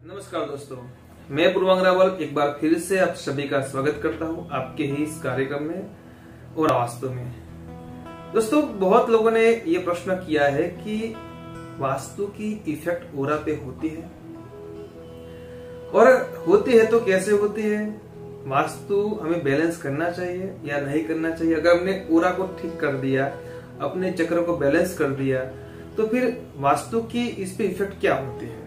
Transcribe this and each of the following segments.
नमस्कार दोस्तों, मैं पूर्वांग रावल एक बार फिर से आप सभी का स्वागत करता हूं आपके ही इस कार्यक्रम में और वास्तु में। दोस्तों, बहुत लोगों ने ये प्रश्न किया है कि वास्तु की इफेक्ट ऑरा पे होती है और होती है तो कैसे होती है, वास्तु हमें बैलेंस करना चाहिए या नहीं करना चाहिए। अगर हमने ऑरा को ठीक कर दिया, अपने चक्र को बैलेंस कर दिया, तो फिर वास्तु की इस पे इफेक्ट क्या होती है।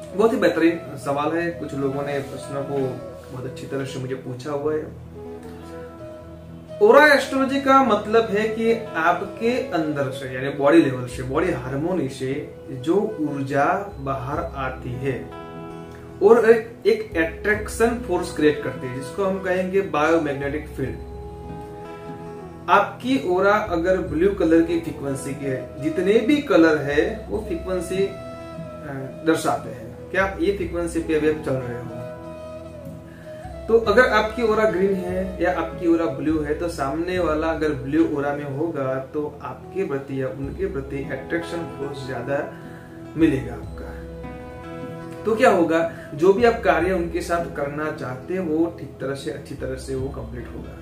बहुत ही बेहतरीन सवाल है। कुछ लोगों ने प्रश्नों को बहुत अच्छी तरह से मुझे पूछा हुआ है। ऑरा एस्ट्रोलॉजी का मतलब है कि आपके अंदर से यानी बॉडी लेवल से, बॉडी हार्मोनी से जो ऊर्जा बाहर आती है और एक एट्रैक्शन फोर्स क्रिएट करती है, जिसको हम कहेंगे बायोमैग्नेटिक फील्ड। आपकी ऑरा अगर ब्लू कलर की फ्रीक्वेंसी की है, जितने भी कलर है वो फ्रीक्वेंसी दर्शाते हैं कि आप ये फ्रीक्वेंसी पे अभी आप चल रहे हो। तो अगर आपकी ऑरा ग्रीन है या आपकी ऑरा ब्लू है, तो सामने वाला अगर ब्लू ऑरा में होगा तो आपके प्रति या उनके प्रति अट्रैक्शन फोर्स ज्यादा मिलेगा आपका। तो क्या होगा, जो भी आप कार्य उनके साथ करना चाहते हैं वो ठीक तरह से, अच्छी तरह से वो कंप्लीट होगा।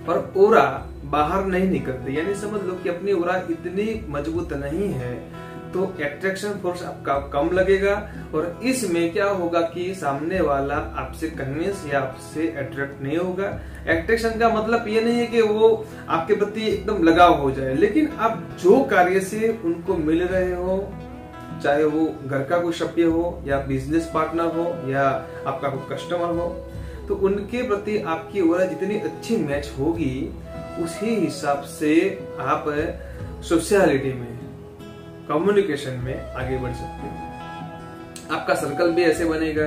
पर ऑरा बाहर नहीं निकलती, यानी समझ लो कि अपनी ऑरा इतनी मजबूत नहीं है तो एट्रैक्शन फोर्स आपका कम लगेगा और इसमें क्या होगा कि सामने वाला आपसे कन्विंस या आपसे अट्रैक्ट नहीं होगा। एट्रैक्शन का मतलब ये नहीं है कि वो आपके प्रति एकदम लगाव हो जाए, लेकिन आप जो कार्य से उनको मिल रहे हो, चाहे वो घर का कोई सभ्य हो या बिजनेस पार्टनर हो या आपका कोई कस्टमर हो, तो उनके प्रति आपकी ऑरा जितनी अच्छी मैच होगी उसी हिसाब से आप सोशलिटी में, कम्युनिकेशन में आगे बढ़ सकते हैं। आपका सर्कल भी ऐसे बनेगा,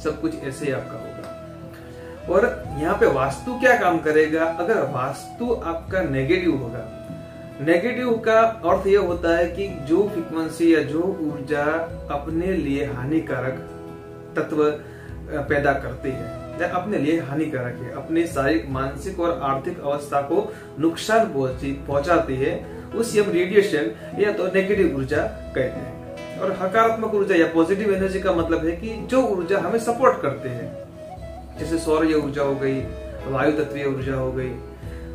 सब कुछ ऐसे ही आपका होगा। और यहाँ पे वास्तु क्या काम करेगा, अगर वास्तु आपका नेगेटिव होगा, नेगेटिव का अर्थ यह होता है कि जो फ्रीक्वेंसी या जो ऊर्जा अपने लिए हानिकारक तत्व पैदा करती है या अपने लिए हानिकारक है, अपने शारीरिक, मानसिक और आर्थिक अवस्था को नुकसान पहुंचाती है, उस हम रेडिएशन या तो नेगेटिव ऊर्जा कहते हैं। और सकारात्मक ऊर्जा या पॉजिटिव एनर्जी का मतलब है कि जो ऊर्जा हमें सपोर्ट करते हैं, जैसे सौर्य ऊर्जा हो गई, वायु तत्वीय ऊर्जा हो गई,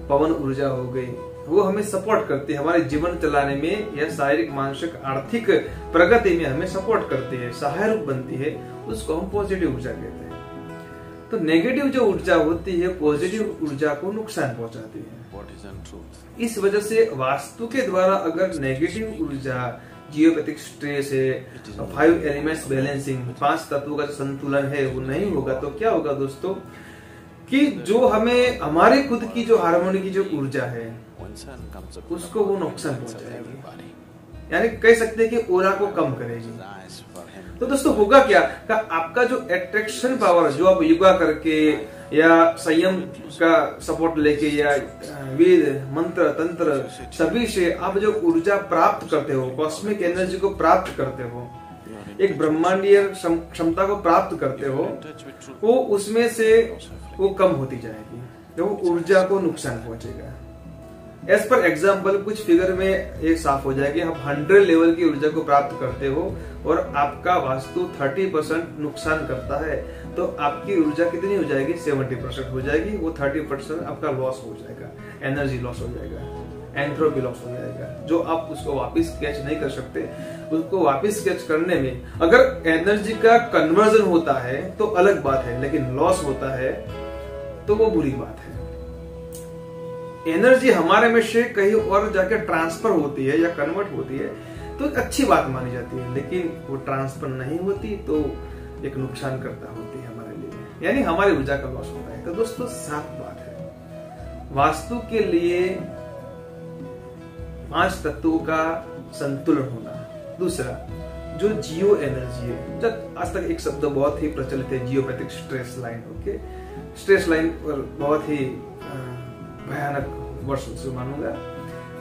पवन ऊर्जा हो गई, वो हमें सपोर्ट करती है हमारे जीवन चलाने में या शारीरिक, मानसिक, आर्थिक प्रगति में हमें सपोर्ट करती है, सहायक बनती है, उसको हम पॉजिटिव ऊर्जा कहते हैं। तो नेगेटिव जो ऊर्जा होती है पॉजिटिव ऊर्जा को नुकसान पहुंचाती है। इस वजह से वास्तु के द्वारा अगर नेगेटिव ऊर्जा, जियोपैथिक स्ट्रेस है, 5 एलिमेंट्स बैलेंसिंग, 5 तत्वों का संतुलन है, वो नहीं होगा तो क्या होगा दोस्तों, कि जो हमें हमारे खुद की जो हार्मोनी की जो ऊर्जा है उसको वो नुकसान पहुंचाएगी, यानी कह सकते हैं कि ऑरा को कम करेगी। तो दोस्तों होगा क्या, आपका जो अट्रैक्शन पावर, जो आप योगा करके या संयम का सपोर्ट लेके या वेद, मंत्र, तंत्र सभी से आप जो ऊर्जा प्राप्त करते हो, कॉस्मिक एनर्जी को प्राप्त करते हो, एक ब्रह्मांडीय क्षमता को प्राप्त करते हो, वो उसमें से वो कम होती जाएगी, तो वो ऊर्जा को नुकसान पहुंचेगा। एज पर एग्जाम्पल कुछ फिगर में ये साफ हो जाएगी, आप 100 लेवल की ऊर्जा को प्राप्त करते हो और आपका वास्तु 30% नुकसान करता है, तो आपकी ऊर्जा कितनी हो जाएगी, 70% हो जाएगी। वो 30% आपका लॉस हो जाएगा, एनर्जी लॉस हो जाएगा, एंट्रोपी लॉस हो जाएगा, जो आप उसको वापस कैच नहीं कर सकते। उसको वापस कैच करने में अगर एनर्जी का कन्वर्जन होता है तो अलग बात है, लेकिन लॉस होता है तो वो बुरी बात है। एनर्जी हमारे में से कहीं और जाके ट्रांसफर होती है या कन्वर्ट होती है तो अच्छी बात मानी जाती है, लेकिन वो ट्रांसफर नहीं होती तो एक नुकसान करता होती है हमारे लिए, यानी हमारी ऊर्जा का लॉस होता है। तो दोस्तों साफ बात है, वास्तु के लिए 5 तत्वों का संतुलन होना। दूसरा जो जियो एनर्जी है, जब आज तक एक शब्द बहुत ही प्रचलित है, geopathic stress line. Okay, stress line बहुत ही भयानक वर्ष से मानूंगा,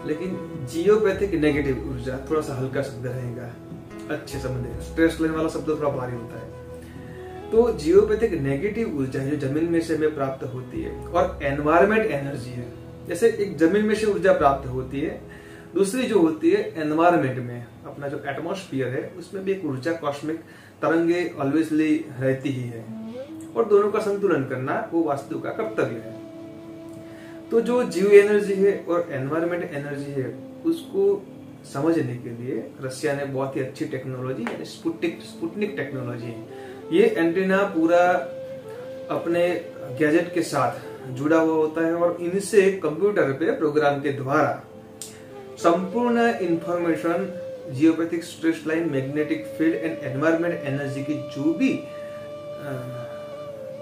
लेकिन जियोपैथिक नेगेटिव ऊर्जा थोड़ा सा हल्का शब्द रहेगा, अच्छे समझे। स्ट्रेस लाइन वाला शब्द थोड़ा भारी होता है। तो जियोपैथिक नेगेटिव ऊर्जा जो जमीन में से हमें प्राप्त होती है और एनवायरमेंट एनर्जी है, जैसे एक जमीन में से ऊर्जा प्राप्त होती है, दूसरी जो होती है एनवायरमेंट में, अपना जो एटमॉस्फेयर है उसमें भी एक ऊर्जा कॉस्मिक तरंगे ऑलवेजली रहती ही है, और दोनों का संतुलन करना वो वास्तु का कर्तव्य है। तो जो जीव एनर्जी है और एनवायरमेंट एनर्जी है उसको समझने के लिए रशिया ने बहुत ही अच्छी टेक्नोलॉजी यानी स्पुटनिक टेक्नोलॉजी, ये एंटीना पूरा अपने गैजेट के साथ जुड़ा हुआ होता है और इनसे कंप्यूटर पे प्रोग्राम के द्वारा संपूर्ण information geopathic stress line, magnetic field and environment energy की जो भी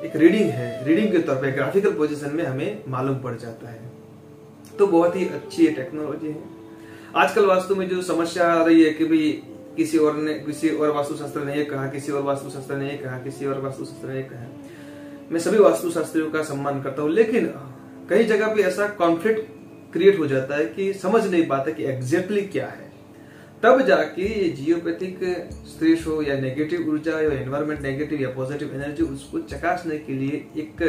एक रीडिंग है, रीडिंग के तौर पे ग्राफिकल पोजीशन में हमें मालूम पड़ जाता है। तो बहुत ही अच्छी टेक्नोलॉजी है। आजकल वास्तु में जो समस्या आ रही है कि भाई किसी और वास्तुशास्त्र ने ये कहा, किसी और वास्तुशास्त्र ने ये कहा, किसी और वास्तुशास्त्र ने ये कहा। मैं सभी वास्तुशास्त्रियों का सम्मान करता हूँ, लेकिन कई जगह पे ऐसा कॉन्फ्लिक्ट क्रिएट हो जाता है कि समझ नहीं पाते कि एग्जैक्टली क्या है। तब जाके ये जियोपैथिक स्ट्रेस हो या नेगेटिव ऊर्जा या एनवायरमेंट नेगेटिव या पॉजिटिव एनर्जी, उसको चकासने के लिए एक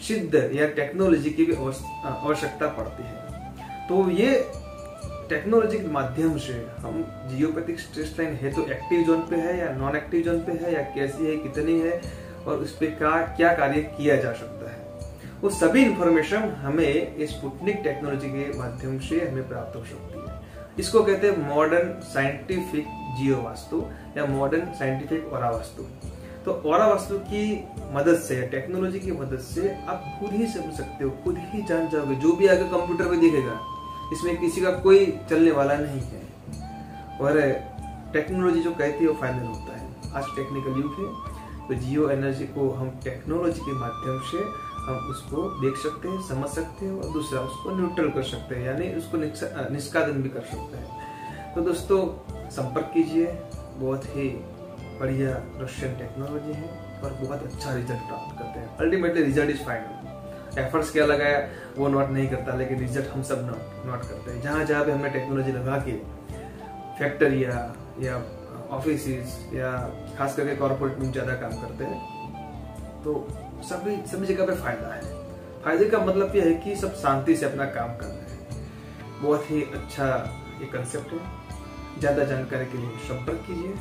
सिद्ध या टेक्नोलॉजी की भी आवश्यकता पड़ती है। तो ये टेक्नोलॉजी के माध्यम से हम जियोपैथिक स्ट्रेस लाइन है तो एक्टिव जोन पे है या नॉन एक्टिव जोन पे है या कैसी है, कितनी है और उस पे क्या कार्य किया जा सकता है, वो सभी इंफॉर्मेशन हमें इस स्पुटनिक टेक्नोलॉजी के माध्यम से हमें प्राप्त हो सकती है। इसको कहते हैं मॉडर्न साइंटिफिक जियो वास्तु या मॉडर्न साइंटिफिक ऑरा वास्तु। तो ऑरा वास्तु की मदद से, टेक्नोलॉजी की मदद से आप खुद ही समझ सकते हो, खुद ही जान जाओगे। जो भी आगे कंप्यूटर पे दिखेगा इसमें किसी का कोई चलने वाला नहीं है, और टेक्नोलॉजी जो कहती है वो फाइनल होता है। आज टेक्निकल युग है, तो जियो एनर्जी को हम टेक्नोलॉजी के माध्यम से हम उसको देख सकते हैं, समझ सकते हैं और दूसरा उसको न्यूट्रल कर सकते हैं, यानी उसको निष्कादन भी कर सकते हैं। तो दोस्तों संपर्क कीजिए, बहुत ही बढ़िया रशियन टेक्नोलॉजी है और बहुत अच्छा रिजल्ट प्राप्त करते हैं। Ultimately result is final. Efforts क्या लगाया वो नोट नहीं करता, लेकिन रिजल्ट हम सब नोट करते हैं। जहाँ जहाँ पे हमने टेक्नोलॉजी लगा के फैक्ट्री या ऑफिस या खास करके कॉर्पोरेट में ज्यादा काम करते हैं, तो सभी जगह पे फायदा है। फायदे का मतलब यह है कि सब शांति से अपना काम कर रहे हैं। बहुत ही अच्छा ये कंसेप्ट है। ज्यादा जानकारी के लिए संपर्क कीजिए।